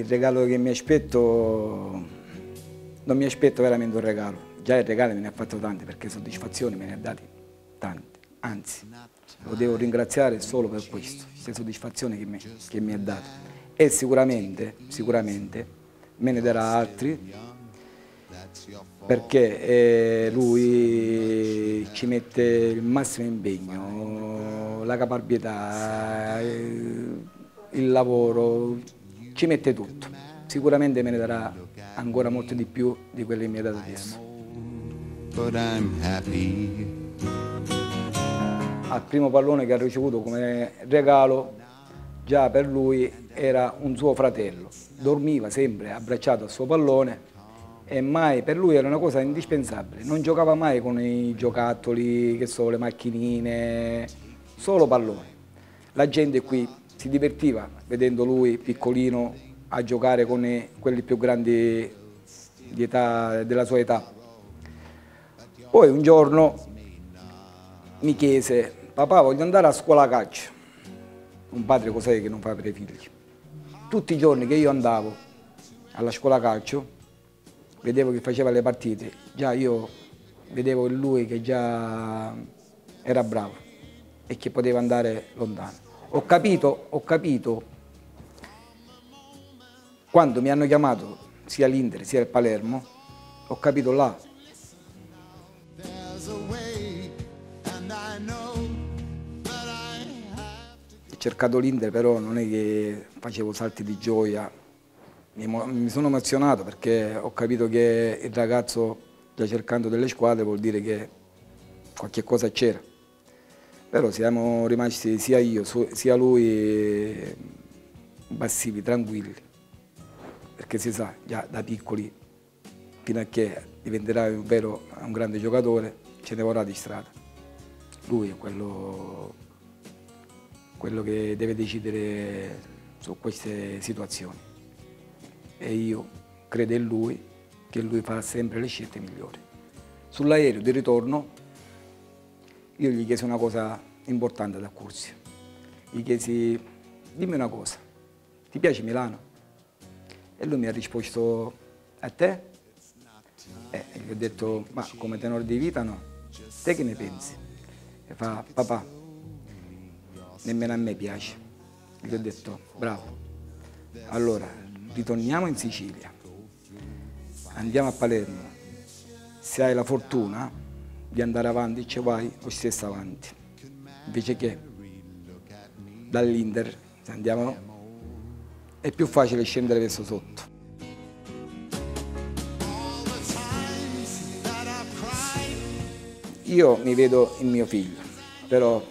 il regalo che mi aspetto, non mi aspetto veramente un regalo. Già il regalo me ne ha fatto tanti, perché soddisfazioni me ne ha dati tante. Anzi, lo devo ringraziare solo per questo, queste soddisfazioni che mi ha dato. E sicuramente me ne darà altri, perché lui ci mette il massimo impegno, la caparbietà, il lavoro, ci mette tutto. Sicuramente me ne darà ancora molto di più di quelli che mi ha dato adesso. Al primo pallone che ha ricevuto come regalo, già per lui era un suo fratello. Dormiva sempre abbracciato al suo pallone e mai, per lui era una cosa indispensabile. Non giocava mai con i giocattoli, che so, le macchinine, solo palloni. La gente qui si divertiva vedendo lui piccolino a giocare con quelli più grandi di età, della sua età. Poi un giorno mi chiese: papà, voglio andare a scuola calcio. Un padre cos'è che non fa per i figli? Tutti i giorni che io andavo alla scuola calcio, vedevo che faceva le partite, già io vedevo in lui che già era bravo e che poteva andare lontano. Ho capito quando mi hanno chiamato sia l'Inter sia il Palermo, ho capito là. Ho cercato l'Inter, però non è che facevo salti di gioia. Mi sono emozionato perché ho capito che il ragazzo, già cercando delle squadre, vuol dire che qualche cosa c'era. Però siamo rimasti sia io sia lui passivi, tranquilli, perché si sa, già da piccoli, fino a che diventerai un grande giocatore, ce ne vorrà di strada. Lui è quello che deve decidere su queste situazioni. E io credo in lui, che lui fa sempre le scelte migliori. Sull'aereo di ritorno io gli chiesi una cosa importante da Curzio. Gli chiesi: dimmi una cosa, ti piace Milano? E lui mi ha risposto: a te? E gli ho detto: ma come tenore di vita no, te che ne pensi? E fa: papà, nemmeno a me piace. E gli ho detto: bravo, allora ritorniamo in Sicilia, andiamo a Palermo, se hai la fortuna di andare avanti ci vai lo stesso avanti, invece che dall'Inter, se andiamo, è più facile scendere verso sotto. Io mi vedo in mio figlio, però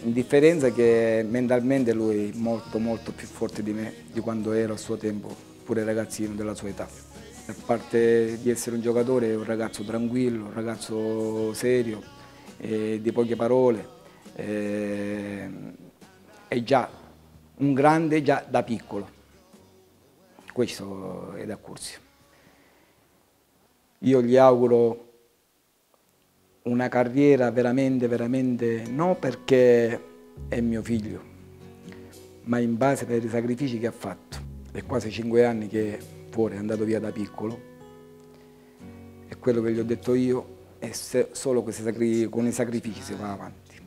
in differenza che mentalmente lui è molto più forte di me, di quando ero a suo tempo, pure ragazzino della sua età. A parte di essere un giocatore, è un ragazzo tranquillo, un ragazzo serio, di poche parole, è già un grande già da piccolo. Questo è da Curzio. Io gli auguro una carriera veramente, non perché è mio figlio, ma in base per i sacrifici che ha fatto. È quasi 5 anni che fuori, è andato via da piccolo, e quello che gli ho detto io è solo con i sacrifici si va avanti.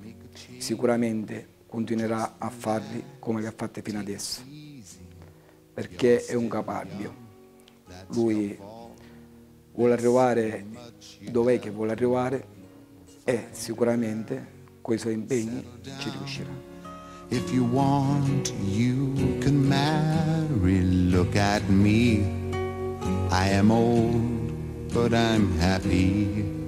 Sicuramente continuerà a farli come li ha fatti fino adesso, perché è un caparbio. Lui vuole arrivare dov'è che vuole arrivare, e sicuramente con i suoi impegni ci riuscirà. If you want, you can marry. Look at me. I am old, but I'm happy.